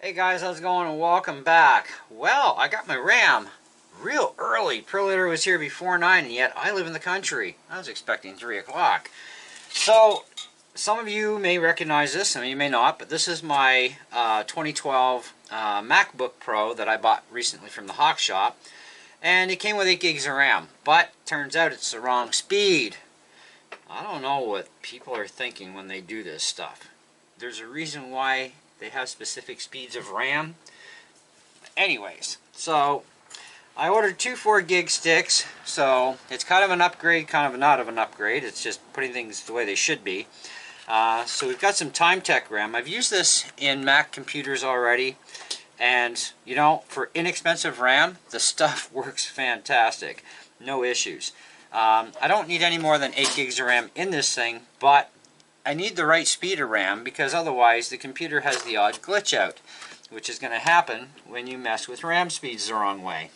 Hey guys, how's it going and welcome back. Well, I got my RAM real early. ProLater was here before 9 and yet I live in the country. I was expecting 3 o'clock. So, some of you may recognize this, some of you may not, but this is my 2012 Macbook Pro that I bought recently from the Hawk Shop. And it came with 8 gigs of RAM, but turns out it's the wrong speed. I don't know what people are thinking when they do this stuff. There's a reason why they have specific speeds of RAM. Anyways, so I ordered 2 4-gig sticks, so it's kind of an upgrade, kind of not of an upgrade. It's just putting things the way they should be. So we've got some TimeTech RAM. I've used this in Mac computers already, and you know, for inexpensive RAM, the stuff works fantastic. No issues. I don't need any more than 8 gigs of RAM in this thing, but I need the right speed of RAM because otherwise the computer has the odd glitch out, which is going to happen when you mess with RAM speeds the wrong way.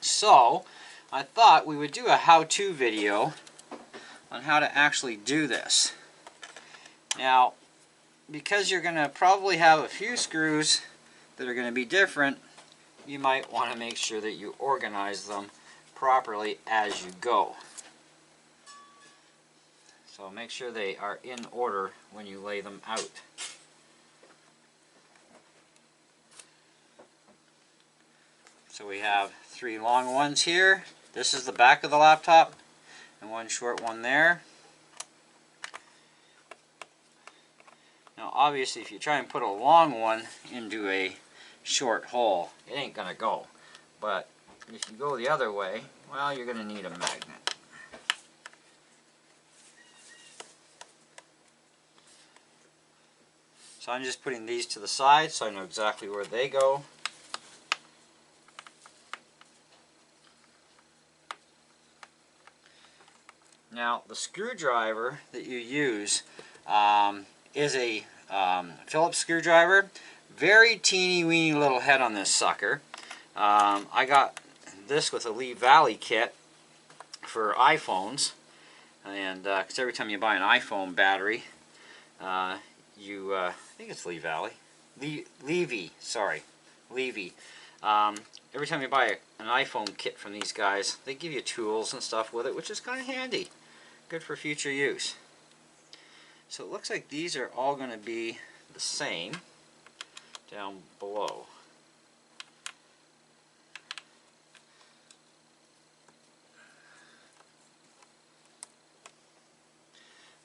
So I thought we would do a how-to video on how to actually do this. Now, because you're going to probably have a few screws that are going to be different, you might want to make sure that you organize them properly as you go. So make sure they are in order when you lay them out. So we have 3 long ones here. This is the back of the laptop and 1 short one there. Now obviously if you try and put a long one into a short hole, it ain't gonna go. But if you go the other way, well, you're gonna need a magnet. So I'm just putting these to the side so I know exactly where they go. Now the screwdriver that you use is a Phillips screwdriver. Very teeny weeny little head on this sucker. I got this with a Lee Valley kit for iPhones, and because every time you buy an iPhone battery, I think it's Lee Valley, Levy. Every time you buy an iPhone kit from these guys, they give you tools and stuff with it, which is kind of handy, good for future use. So it looks like these are all going to be the same down below.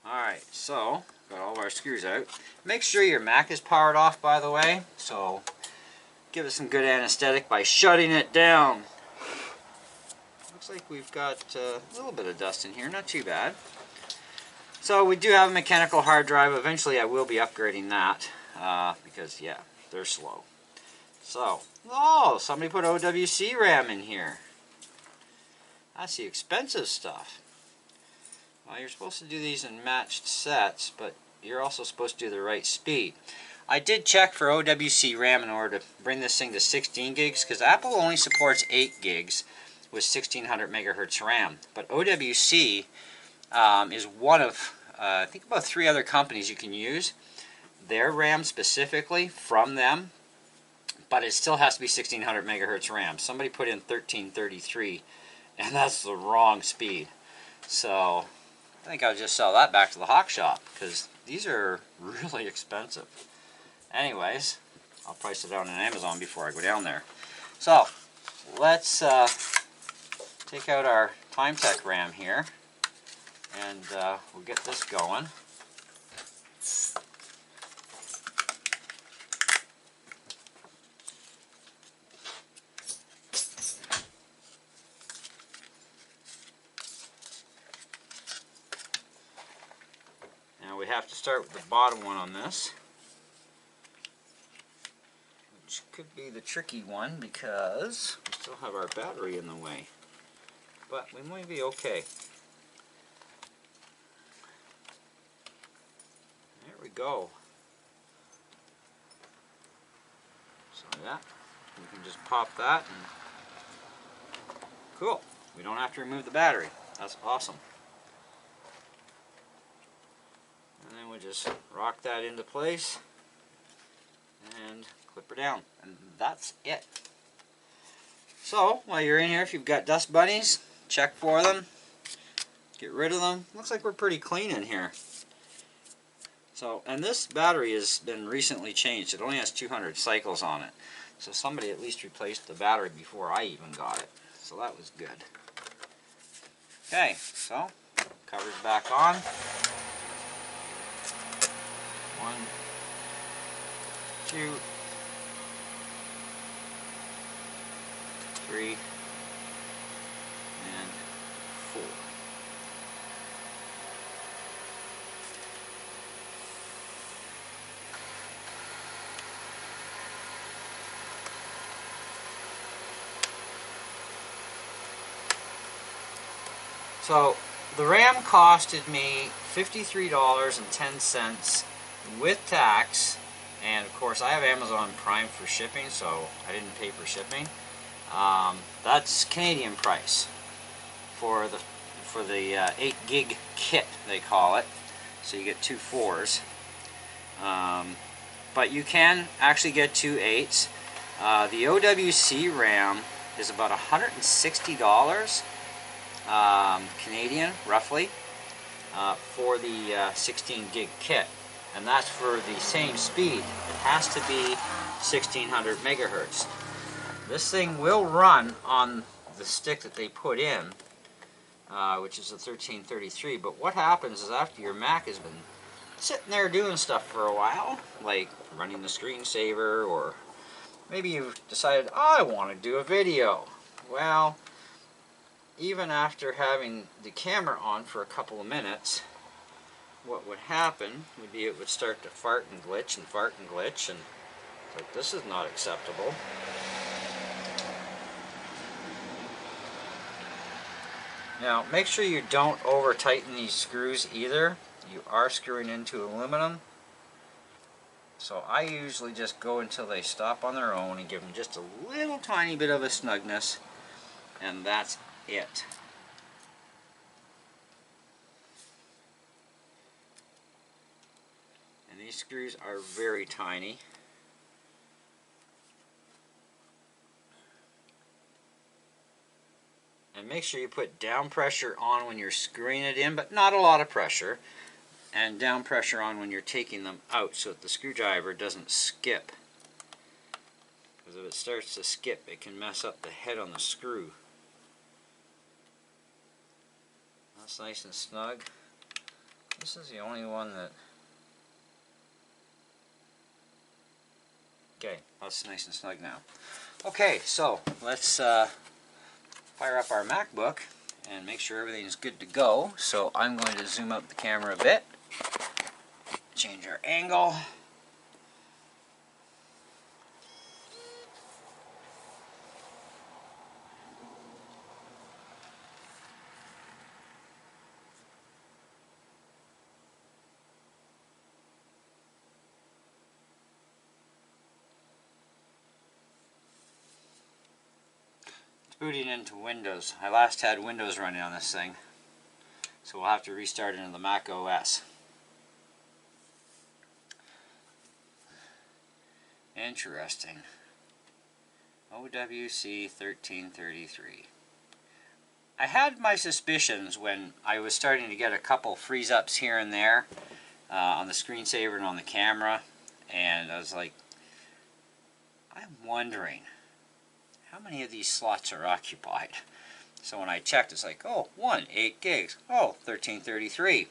Alright, so got all of our screws out. Make sure your Mac is powered off, by the way, so give it some good anesthetic by shutting it down. Looks like we've got a little bit of dust in here, not too bad. So we do have a mechanical hard drive. Eventually I will be upgrading that because yeah, they're slow. So, oh, somebody put OWC RAM in here. That's the expensive stuff. Well, you're supposed to do these in matched sets, but you're also supposed to do the right speed. I did check for OWC RAM in order to bring this thing to 16 gigs, because Apple only supports 8 gigs with 1600 megahertz RAM. But OWC is one of, I think about 3 other companies you can use their RAM specifically from them, but it still has to be 1600 megahertz RAM. Somebody put in 1333, and that's the wrong speed. So I think I'll just sell that back to the Hawk Shop because these are really expensive. Anyways, I'll price it out on Amazon before I go down there. So let's take out our TimeTech RAM here, and we'll get this going. We have to start with the bottom one on this, which could be the tricky one because we still have our battery in the way, but we might be okay. There we go. So yeah, we can just pop that and cool. We don't have to remove the battery. That's awesome. And then we just rock that into place. and clip her down, and that's it. So while you're in here, if you've got dust bunnies, check for them, get rid of them. Looks like we're pretty clean in here. So, and this battery has been recently changed. It only has 200 cycles on it. So somebody at least replaced the battery before I even got it. So that was good. Okay, so cover's back on. 1, 2, 3, and 4. So the RAM costed me $53.10 with tax, and of course I have Amazon Prime for shipping, so I didn't pay for shipping. That's Canadian price for the 8 gig kit, they call it. So you get 2 4s, but you can actually get 2 8s. The OWC RAM is about $160 Canadian, roughly, for the 16 gig kit, and that's for the same speed. It has to be 1600 megahertz. This thing will run on the stick that they put in, which is a 1333, but what happens is after your Mac has been sitting there doing stuff for a while, like running the screensaver, or maybe you've decided, oh, I want to do a video. Well, even after having the camera on for a couple of minutes, what would happen would be it would start to fart and glitch and fart and glitch, and like, this is not acceptable. Now make sure you don't over tighten these screws either. You are screwing into aluminum, so I usually just go until they stop on their own and give them just a little tiny bit of a snugness, and that's it. And these screws are very tiny. And make sure you put down pressure on when you're screwing it in, but not a lot of pressure, and down pressure on when you're taking them out so that the screwdriver doesn't skip. Because if it starts to skip, it can mess up the head on the screw. That's nice and snug. This is the only one that... Okay, that's nice and snug now. Okay, so let's fire up our MacBook and make sure everything's good to go. So I'm going to zoom out the camera a bit, change our angle. Booting into Windows. I last had Windows running on this thing, so we'll have to restart into the Mac OS. Interesting. OWC 1333. I had my suspicions when I was starting to get a couple freeze-ups here and there on the screensaver and on the camera, and I was like, I'm wondering how many of these slots are occupied. So when I checked, it's like, oh, 8 gigs. Oh, 1333.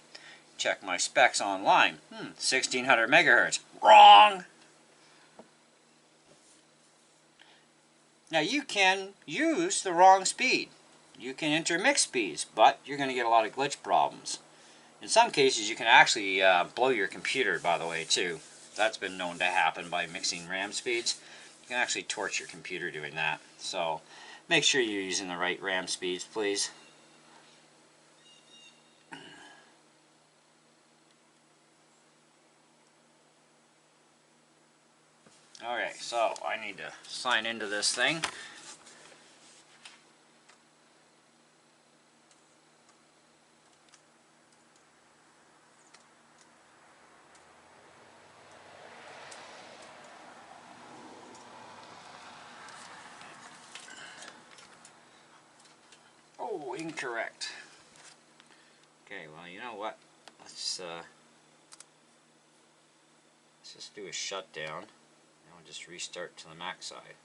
Check my specs online. 1600 megahertz. Wrong! Now you can use the wrong speed. You can enter mixed speeds, but you're going to get a lot of glitch problems. In some cases, you can actually blow your computer, by the way, too. That's been known to happen by mixing RAM speeds. You can actually torch your computer doing that. So make sure you're using the right RAM speeds, please. Okay, so I need to sign into this thing. Oh, incorrect. Okay, well, you know what? Let's just do a shutdown, and we'll just restart to the Mac side.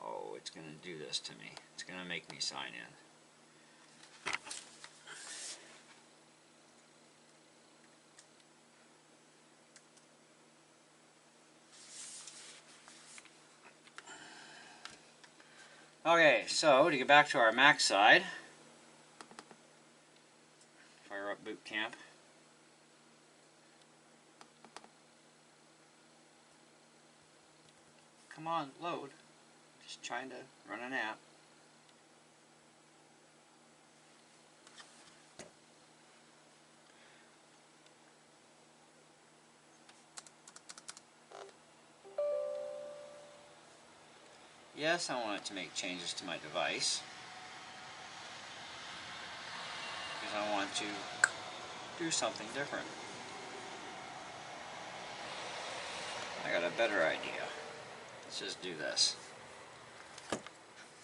Oh, it's going to do this to me. It's going to make me sign in. Okay, so to get back to our Mac side, fire up Boot Camp. Come on, load. Just trying to run an app. Yes, I want it to make changes to my device, because I want to do something different. I got a better idea. Let's just do this.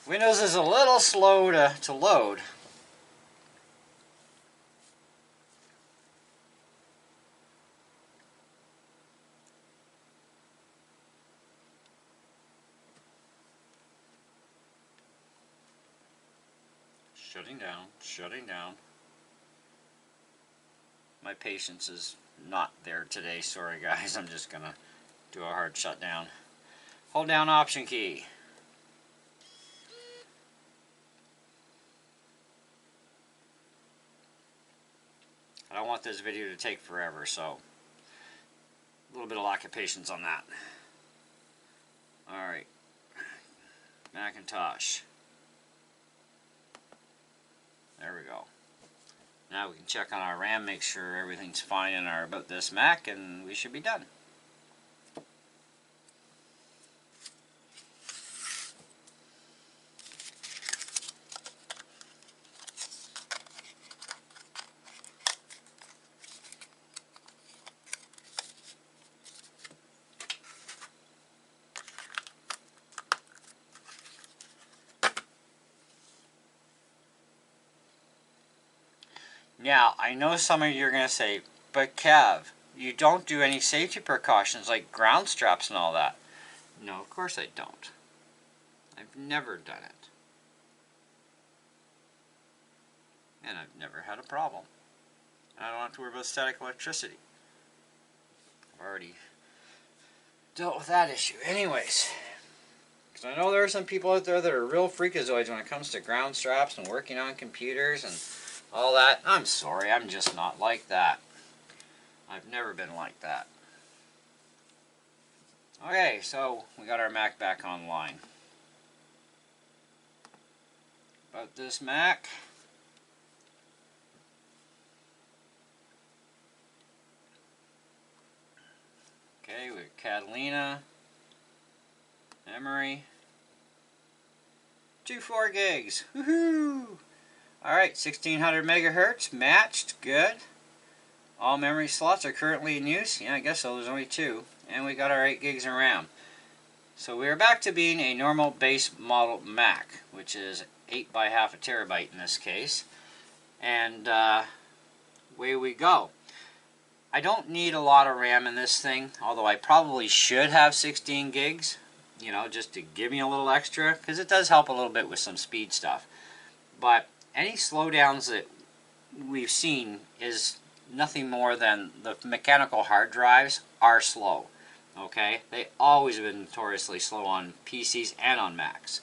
Windows is a little slow to load. Shutting down, shutting down. My patience is not there today, sorry guys. I'm just gonna do a hard shutdown. Hold down Option key. I don't want this video to take forever, so a little bit of lack of patience on that. Alright, Macintosh. There we go. Now we can check on our RAM, make sure everything's fine in our About This Mac, and we should be done. Now, I know some of you are going to say, but Kev, you don't do any safety precautions like ground straps and all that. No, of course I don't. I've never done it. And I've never had a problem. And I don't have to worry about static electricity. I've already dealt with that issue. Anyways, because I know there are some people out there that are real freakazoids when it comes to ground straps and working on computers and all that. I'm sorry, I'm just not like that. I've never been like that. Okay, so we got our Mac back online. About This Mac. Okay, we have Catalina, memory, 4 gigs. Woohoo! Alright, 1600 megahertz, matched, good. All memory slots are currently in use. Yeah, I guess so, there's only 2. And we got our 8 gigs of RAM. So we are back to being a normal base model Mac, which is 8 by half a terabyte in this case. And away we go. I don't need a lot of RAM in this thing, although I probably should have 16 gigs, you know, just to give me a little extra, because it does help a little bit with some speed stuff. But any slowdowns that we've seen is nothing more than the mechanical hard drives are slow. Okay, they always have been notoriously slow on PCs and on Macs.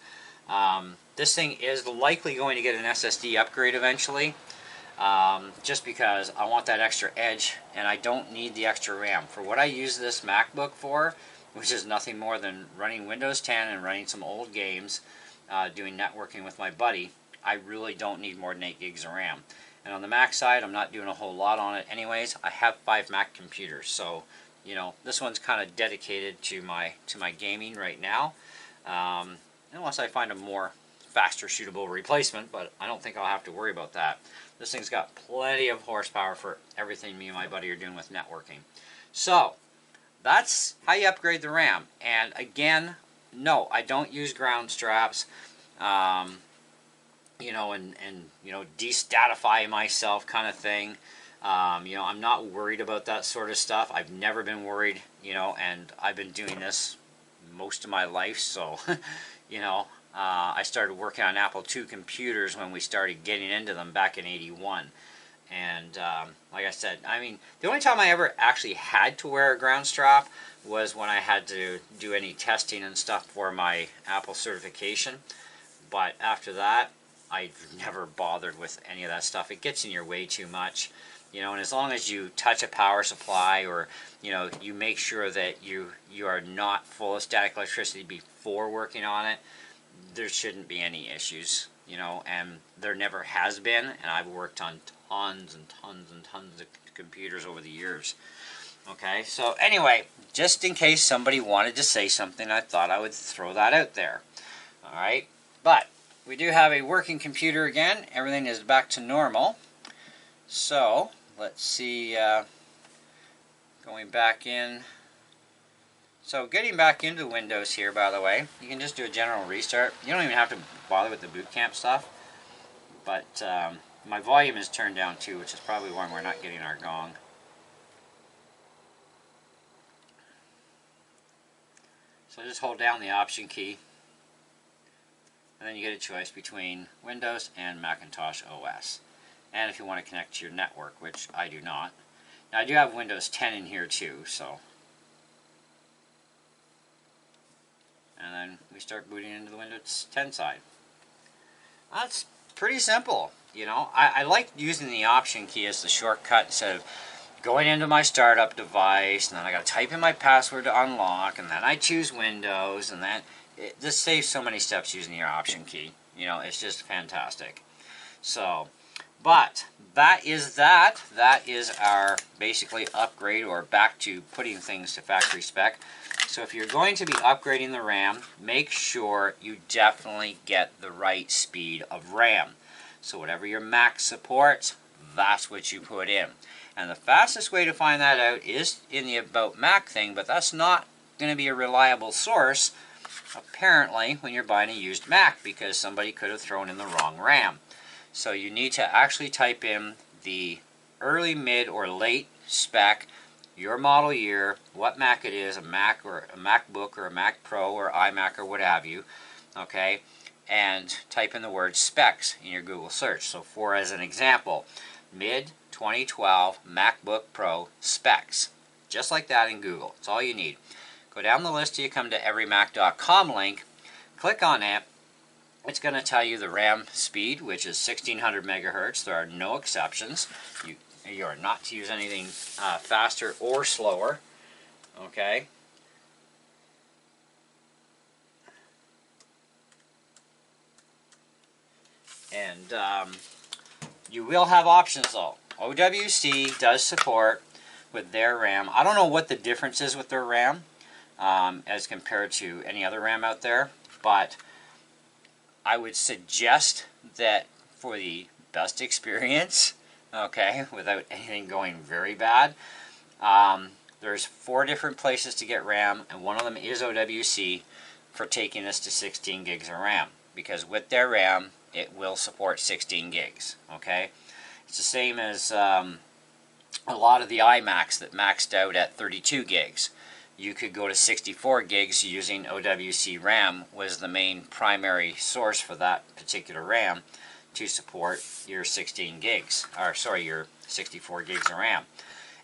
This thing is likely going to get an SSD upgrade eventually, just because I want that extra edge and I don't need the extra RAM. For what I use this MacBook for, which is nothing more than running Windows 10 and running some old games, doing networking with my buddy, I really don't need more than 8 gigs of RAM. And on the Mac side, I'm not doing a whole lot on it anyways. I have 5 Mac computers, so you know, this one's kind of dedicated to my gaming right now, unless I find a more faster shootable replacement, but I don't think I'll have to worry about that. This thing's got plenty of horsepower for everything me and my buddy are doing with networking. So that's how you upgrade the RAM. And again, no, I don't use ground straps. you know, and you know, de-statify myself kind of thing. You know, I'm not worried about that sort of stuff. I've never been worried, you know, and I've been doing this most of my life, so, you know, I started working on Apple II computers when we started getting into them back in '81. And like I said, I mean, the only time I ever actually had to wear a ground strap was when I had to do any testing and stuff for my Apple certification. But after that, I've never bothered with any of that stuff. It gets in your way too much, you know. And as long as you touch a power supply, or you know, you make sure that you are not full of static electricity before working on it, there shouldn't be any issues, you know. And there never has been. And I've worked on tons and tons and tons of computers over the years. Okay, so anyway, just in case somebody wanted to say something, I thought I would throw that out there. All right, but we do have a working computer again. Everything is back to normal. So let's see, going back in. So getting back into Windows here, by the way, you can just do a general restart. You don't even have to bother with the boot camp stuff. But my volume is turned down too, which is probably why we're not getting our gong. So just hold down the Option key, and then you get a choice between Windows and Macintosh OS. And if you want to connect to your network, which I do not. Now I do have Windows 10 in here too, so. And then we start booting into the Windows 10 side. That's pretty simple, you know. I like using the Option key as the shortcut instead of going into my startup device, and then I got to type in my password to unlock, and then I choose Windows, and then this saves so many steps using your Option key. You know, it's just fantastic. So, but that is that. That is our basically upgrade, or back to putting things to factory spec. So if you're going to be upgrading the RAM, make sure you definitely get the right speed of RAM. So whatever your Mac supports, that's what you put in. And the fastest way to find that out is in the About Mac thing, but that's not going to be a reliable source, apparently, when you're buying a used Mac, because somebody could have thrown in the wrong RAM. So you need to actually type in the early, mid, or late spec, your model year, what Mac it is, a Mac or a MacBook or a Mac Pro or iMac or what have you, okay, and type in the word specs in your Google search. So for, as an example, mid 2012 MacBook Pro specs. Just like that in Google. It's all you need. Go down the list till you come to everymac.com link. Click on it. It's going to tell you the RAM speed, which is 1600 megahertz. There are no exceptions. You are not to use anything faster or slower. Okay. And you will have options though. OWC does support with their RAM. I don't know what the difference is with their RAM as compared to any other RAM out there, but I would suggest that for the best experience, okay, without anything going very bad, there's 4 different places to get RAM, and one of them is OWC for taking us to 16 gigs of RAM, because with their RAM, it will support 16 gigs, okay? It's the same as a lot of the iMacs that maxed out at 32 gigs. You could go to 64 gigs using OWC RAM was the main primary source for that particular RAM to support your 16 gigs, or sorry, your 64 gigs of RAM.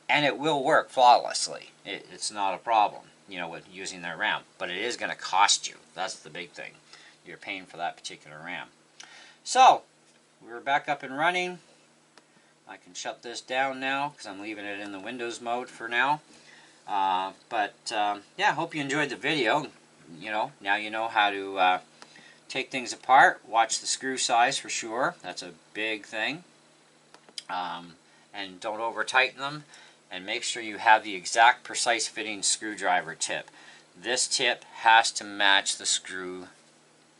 And it will work flawlessly. It's not a problem, you know, with using their RAM. But it is going to cost you. That's the big thing. You're paying for that particular RAM. So, we're back up and running. I can shut this down now because I'm leaving it in the Windows mode for now. Yeah, hope you enjoyed the video. You know, now you know how to take things apart. Watch the screw size for sure. That's a big thing. And don't over tighten them. And make sure you have the exact precise fitting screwdriver tip. This tip has to match the screw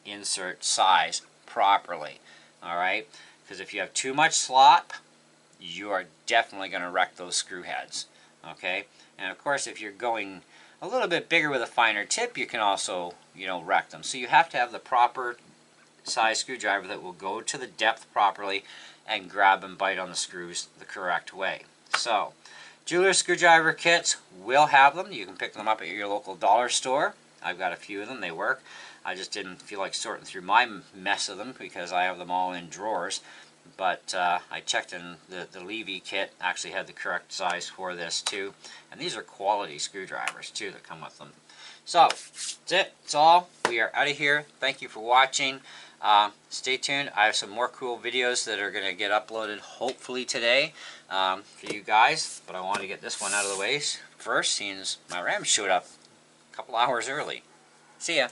insert size properly. Alright? Because if you have too much slop, you are definitely going to wreck those screw heads. Okay? And of course, if you're going a little bit bigger with a finer tip, you can also, you know, wreck them. So you have to have the proper size screwdriver that will go to the depth properly and grab and bite on the screws the correct way. So, jeweler screwdriver kits will have them. You can pick them up at your local dollar store. I've got a few of them. They work. I just didn't feel like sorting through my mess of them because I have them all in drawers. But I checked, and the Levy kit actually had the correct size for this too. And these are quality screwdrivers too that come with them. So, that's it. That's all. We are out of here. Thank you for watching. Stay tuned. I have some more cool videos that are going to get uploaded hopefully today for you guys. But I wanted to get this one out of the way first, seeing as my RAM showed up a couple hours early. See ya.